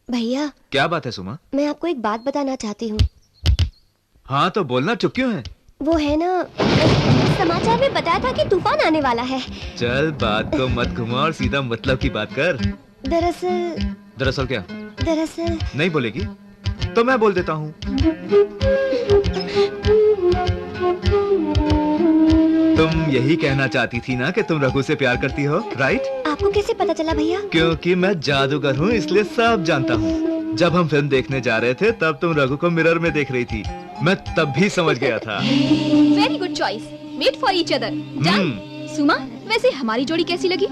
भैया। क्या बात है सुमा? मैं आपको एक बात बताना चाहती हूँ। हाँ तो बोलना, चुप क्यों है? वो है ना, समाचार में बताया था कि तूफान आने वाला है। चल बात को मत घुमा और सीधा मतलब की बात कर। दरअसल क्या? दरअसल नहीं बोलेगी तो मैं बोल देता हूँ। तुम यही कहना चाहती थी ना कि तुम रघु से प्यार करती हो, राइट? आपको कैसे पता चला भैया? क्योंकि मैं जादूगर हूँ, इसलिए सब जानता हूँ। जब हम फिल्म देखने जा रहे थे तब तुम रघु को मिरर में देख रही थी, मैं तब भी समझ गया था। Very good choice, made for each other. Suma, वैसे हमारी जोड़ी कैसी लगी?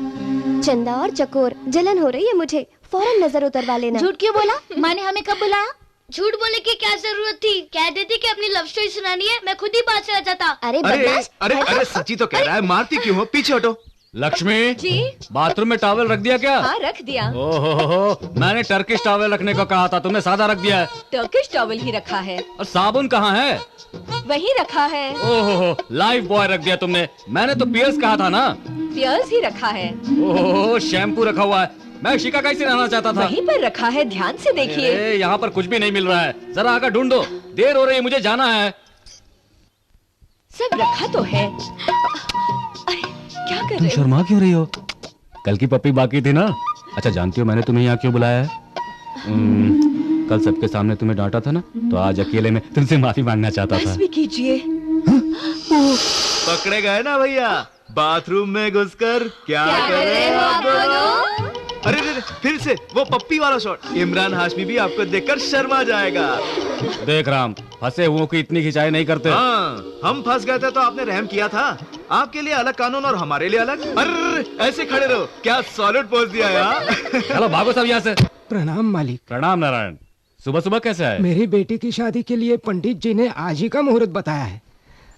चंदा और चकोर, जलन हो रही है मुझे, फौरन नजर उतरवा लेना। झूठ क्यों बोला? माँ ने हमें कब बुलाया? झूठ बोलने की क्या जरूरत थी? कह देती कि अपनी लव स्टोरी सुनानी है, मैं खुद ही बात चला जाता। अरे अरे सच्ची तो कह रहा है, मारती क्यों हो? पीछे हटो। लक्ष्मी जी, बाथरूम में टॉवल रख दिया क्या? हाँ रख दिया। ओहो, मैंने टर्किश टॉवल रखने को कहा था, तुमने सादा रख दिया है। टर्किश टॉवल ही रखा है। और साबुन कहाँ है? वही रखा है। ओहो, लाइफ बॉय रख दिया तुमने, मैंने तो पियर्स कहा था ना। पियर्स ही रखा है। ओहो, शैम्पू रखा हुआ है, मैं शिकाकाई से रहना चाहता था। वहीं पर रखा है, ध्यान से देखिए। यहाँ पर कुछ भी नहीं मिल रहा है, जरा आकर ढूंढो, देर हो रही है, मुझे जाना है। सब रखा तो है। अरे क्या कर रहे हो? शर्मा क्यों रही हो? कल की पप्पी बाकी थी ना। अच्छा जानती हो मैंने तुम्हें यहाँ क्यों बुलाया है? कल सबके सामने तुम्हें डांटा था ना, तो आज अकेले में तुमसे माफी मांगना चाहता था। बस भी कीजिए। पकड़े गए ना भैया, बाथरूम में घुसकर क्या कर रहे हो आप दोनों? अरे फिर से वो पप्पी वाला शॉट। इमरान हाशमी भी आपको देखकर शर्मा जाएगा। देख राम, फंसे हुओं की इतनी खिंचाई नहीं करते। हाँ, हम फंस गए थे तो आपने रहम किया था। आपके लिए अलग कानून और हमारे लिए अलग। अरे ऐसे खड़े रहो, क्या सॉलिड पोज दिया यार। चलो भागो सब यहाँ से। प्रणाम मालिक। प्रणाम नारायण, सुबह सुबह कैसे आए? मेरी बेटी की शादी के लिए पंडित जी ने आज ही का मुहूर्त बताया है।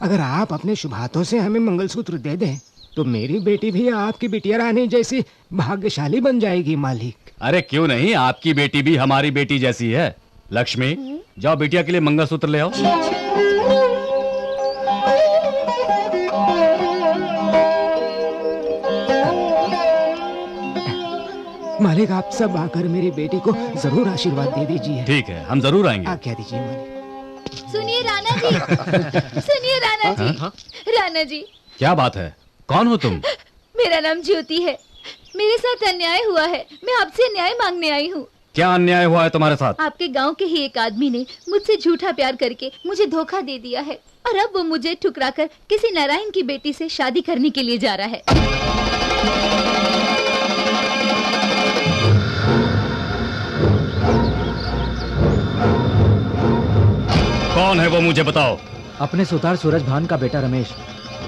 अगर आप अपने शुभ हाथों से हमें मंगलसूत्र दे दें तो मेरी बेटी भी आपकी बिटिया रानी जैसी भाग्यशाली बन जाएगी मालिक। अरे क्यों नहीं, आपकी बेटी भी हमारी बेटी जैसी है। लक्ष्मी, जाओ बिटिया के लिए मंगलसूत्र ले आओ। मालिक आप सब आकर मेरी बेटी को जरूर आशीर्वाद दे दीजिए। ठीक है, हम जरूर आएंगे। आज्ञा दीजिए मालिक। सुनिए राणा जी। सुनिए राणा जी। राणा जी, क्या बात है, कौन हो तुम? मेरा नाम ज्योति है, मेरे साथ अन्याय हुआ है, मैं आपसे न्याय मांगने आई हूँ। क्या अन्याय हुआ है तुम्हारे साथ? आपके गांव के ही एक आदमी ने मुझसे झूठा प्यार करके मुझे धोखा दे दिया है और अब वो मुझे ठुकराकर किसी नारायण की बेटी से शादी करने के लिए जा रहा है। कौन है वो, मुझे बताओ। अपने सुतार सूरज भान का बेटा रमेश।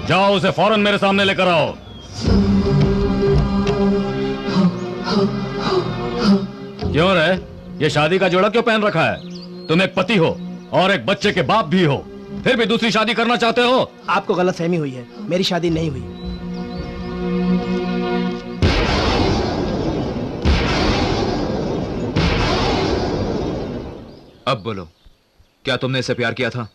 जाओ उसे फौरन मेरे सामने लेकर आओ। क्यों रे, ये शादी का जोड़ा क्यों पहन रखा है? तुम एक पति हो और एक बच्चे के बाप भी हो, फिर भी दूसरी शादी करना चाहते हो? आपको गलतफहमी हुई है, मेरी शादी नहीं हुई। अब बोलो, क्या तुमने इससे प्यार किया था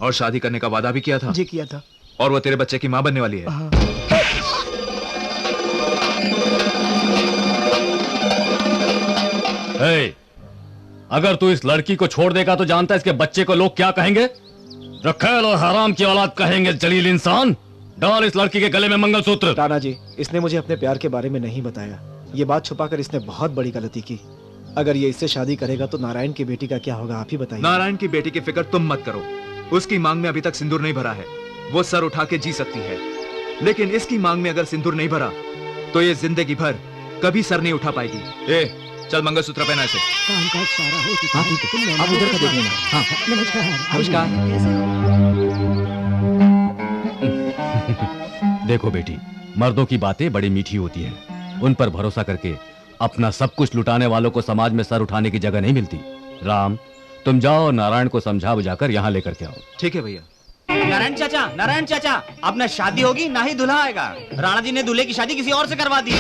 और शादी करने का वादा भी किया था? जी किया था। और वो तेरे बच्चे की माँ बनने वाली है? अगर तू इस लड़की को छोड़ देगा तो जानता है इसके बच्चे को लोग क्या कहेंगे? रखेल और हराम की औलाद कहेंगे, जलील इंसान। डाल इस लड़की के गले में मंगलसूत्र। राणा जी, इसने मुझे अपने प्यार के बारे में नहीं बताया। ये बात छुपाकर इसने बहुत बड़ी गलती की। अगर ये इससे शादी करेगा तो नारायण की बेटी का क्या होगा, आप ही बताइए। नारायण की बेटी की फिक्र तुम मत करो, उसकी मांग में अभी तक सिंदूर नहीं भरा है। वो सर उठा के जी सकती है, लेकिन इसकी मांग में अगर सिंदूर नहीं भरा तो ये जिंदगी भर कभी सर नहीं उठा पाएगी। ए, चल मंगलसूत्र पहना इसे। कामकाज सारा हो चुका हाँ ठीक है, आप उधर का देख लेना। हाँ नमस्कार। देखो बेटी, मर्दों की बातें बड़ी मीठी होती हैं। उन पर भरोसा करके अपना सब कुछ लुटाने वालों को समाज में सर उठाने की जगह नहीं मिलती। राम, तुम जाओ और नारायण को समझा बुझाकर यहाँ लेकर के आओ। ठीक है भैया। नारायण चाचा, अब ना शादी होगी ना ही दूल्हा आएगा। राणा जी ने दूल्हे की शादी किसी और से करवा दी।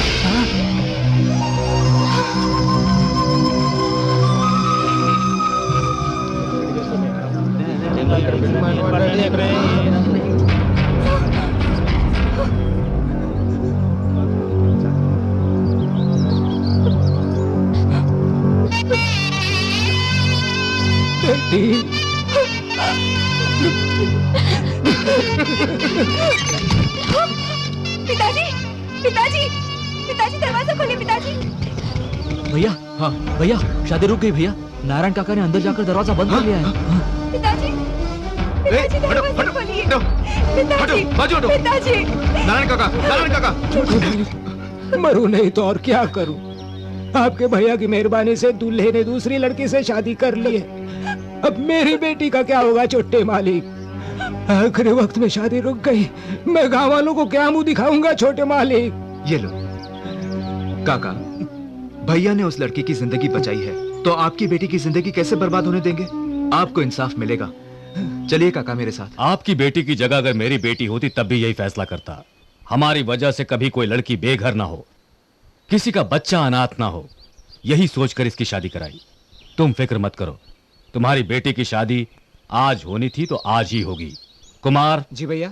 बेटी। पिताजी, पिताजी, पिताजी दरवाजा खोलिए पिताजी। भैया, हाँ भैया, शादी रुक गई भैया। नारायण काका ने अंदर जाकर दरवाजा बंद कर लिया है। पिताजी, पिताजी दरवाजा खोलिए। पिताजी, पिताजी। नारायण काका। मरूं नहीं तो और क्या करूं? आपके भैया की मेहरबानी से दूल्हे ने दूसरी लड़की से शादी कर ली है। अब मेरी बेटी का क्या होगा छोटे मालिक? आखिरी वक्त में शादी रुक गई, मैं गांव वालों को क्या मुंह दिखाऊंगा छोटे मालिक? ये लो काका, भैया ने उस लड़की की जिंदगी बचाई है, तो आपकी बेटी की जिंदगी कैसे बर्बाद होने देंगे? आपको इंसाफ मिलेगा। चलिए काका मेरे साथ। आपकी बेटी की जगह अगर मेरी बेटी होती तब भी यही फैसला करता। हमारी वजह से कभी कोई लड़की बेघर ना हो, किसी का बच्चा अनाथ ना हो, यही सोचकर इसकी शादी कराई। तुम फिक्र मत करो, तुम्हारी बेटी की शादी आज होनी थी तो आज ही होगी। कुमार जी भैया।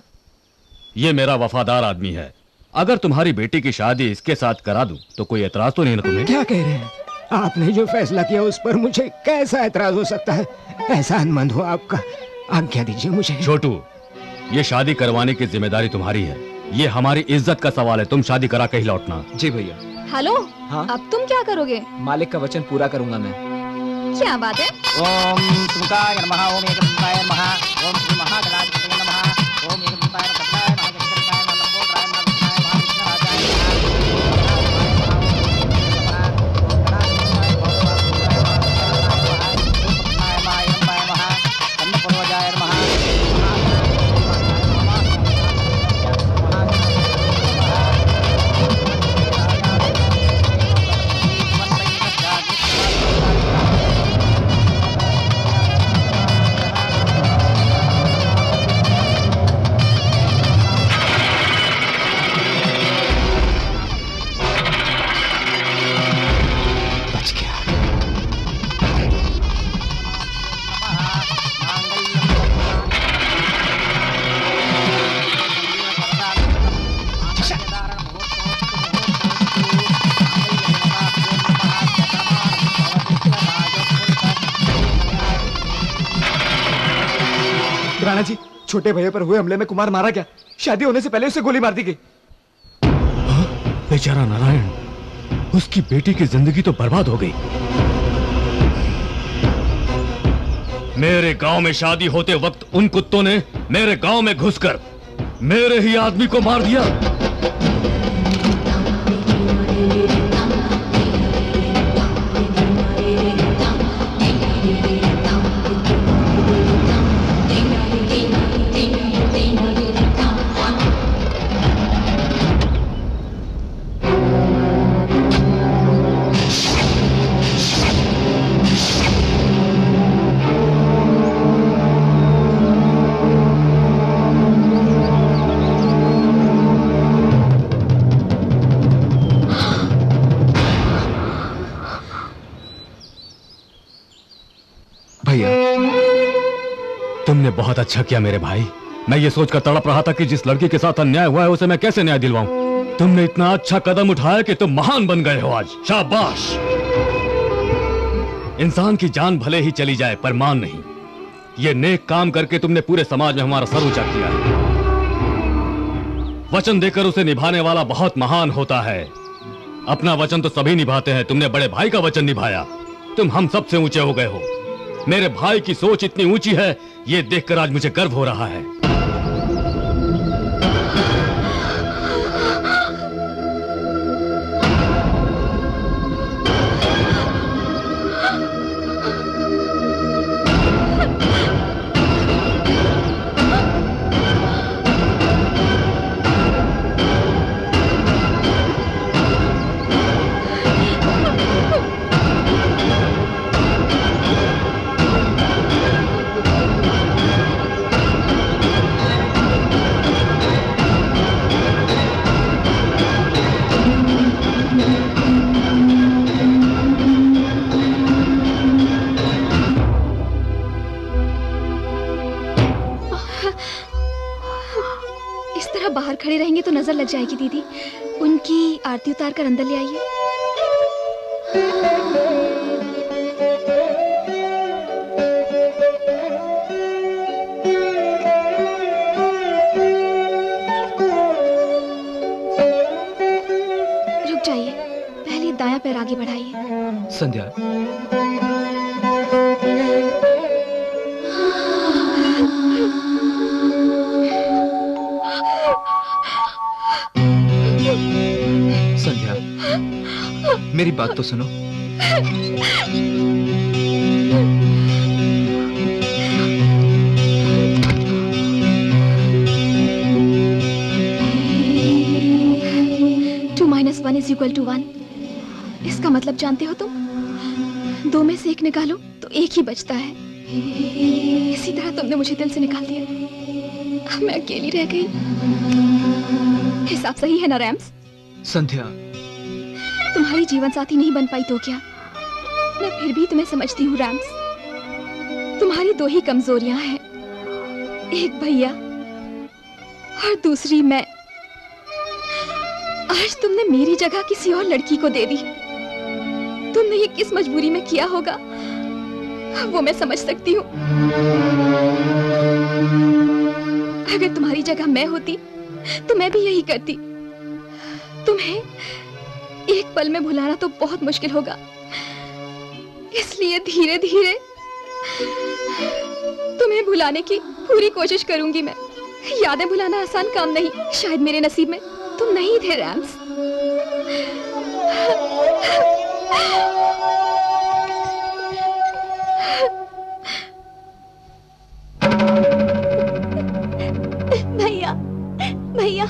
ये मेरा वफादार आदमी है, अगर तुम्हारी बेटी की शादी इसके साथ करा दूं तो कोई एतराज तो नहीं ना तुम्हें? क्या कह रहे हैं? आपने जो फैसला किया उस पर मुझे कैसा एतराज हो सकता है? एहसानमंद हो आपका, आज्ञा दीजिए मुझे। छोटू, ये शादी करवाने की जिम्मेदारी तुम्हारी है, ये हमारी इज्जत का सवाल है। तुम शादी करा के ही लौटना। जी भैया। हेलो, हाँ? अब तुम क्या करोगे? मालिक का वचन पूरा करूंगा मैं। क्या बात है? ओम सुमुखाय नमः, ओम एकदंताय नमः, ओम श्री महागणाधिपतये नमः, ओम एकदंताय नमः, महागणाधिपतये नमः, लंबोदराय नमः, राणा जी, छोटे भैया पर हुए हमले में कुमार मारा गया। शादी होने से पहले उसे गोली मार दी गई। बेचारा नारायण, उसकी बेटी की जिंदगी तो बर्बाद हो गई। मेरे गांव में शादी होते वक्त उन कुत्तों ने मेरे गांव में घुसकर मेरे ही आदमी को मार दिया। भैया, तुमने बहुत अच्छा किया मेरे भाई। मैं ये सोचकर तड़प रहा था कि जिस लड़की के साथ अन्याय हुआ है उसे मैं कैसे न्याय दिलवाऊं। तुमने इतना अच्छा कदम उठाया कि तुम महान बन गए हो आज। शाबाश। इंसान की जान भले ही चली जाए पर मान नहीं। ये नेक काम करके तुमने पूरे समाज में हमारा सर ऊंचा किया है। वचन देकर उसे निभाने वाला बहुत महान होता है। अपना वचन तो सभी निभाते हैं, तुमने बड़े भाई का वचन निभाया। तुम हम सबसे ऊंचे हो गए हो। मेरे भाई की सोच इतनी ऊंची है, ये देखकर आज मुझे गर्व हो रहा है। बाहर खड़े रहेंगे तो नजर लग जाएगी दीदी। उनकी आरती उतार कर अंदर ले आइए। संध्या, संध्या, मेरी बात तो सुनो। Two minus one is equal to 1। इसका मतलब जानते हो तुम? 2 में से 1 निकालो तो 1 ही बचता है। इसी तरह तुमने मुझे दिल से निकाल दिया। अब मैं अकेली रह गई। हिसाब सही है ना रैम्स? संध्या, तुम्हारी जीवन साथी नहीं बन पाई तो क्या? मैं फिर भी तुम्हें समझती हूँ रैम्स। तुम्हारी 2 ही कमजोरियां हैं, एक भैया और दूसरी मैं। आज तुमने मेरी जगह किसी और लड़की को दे दी। तुमने ये किस मजबूरी में किया होगा वो मैं समझ सकती हूँ। अगर तुम्हारी जगह मैं होती तो मैं भी यही करती। तुम्हें एक पल में भुलाना तो बहुत मुश्किल होगा, इसलिए धीरे धीरे तुम्हें भुलाने की पूरी कोशिश करूंगी मैं। यादें भुलाना आसान काम नहीं। शायद मेरे नसीब में तुम नहीं थे रैम्स। भैया, भैया,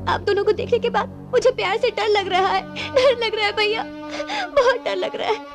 आप दोनों को देखने के बाद मुझे प्यार से डर लग रहा है। डर लग रहा है भैया, बहुत डर लग रहा है।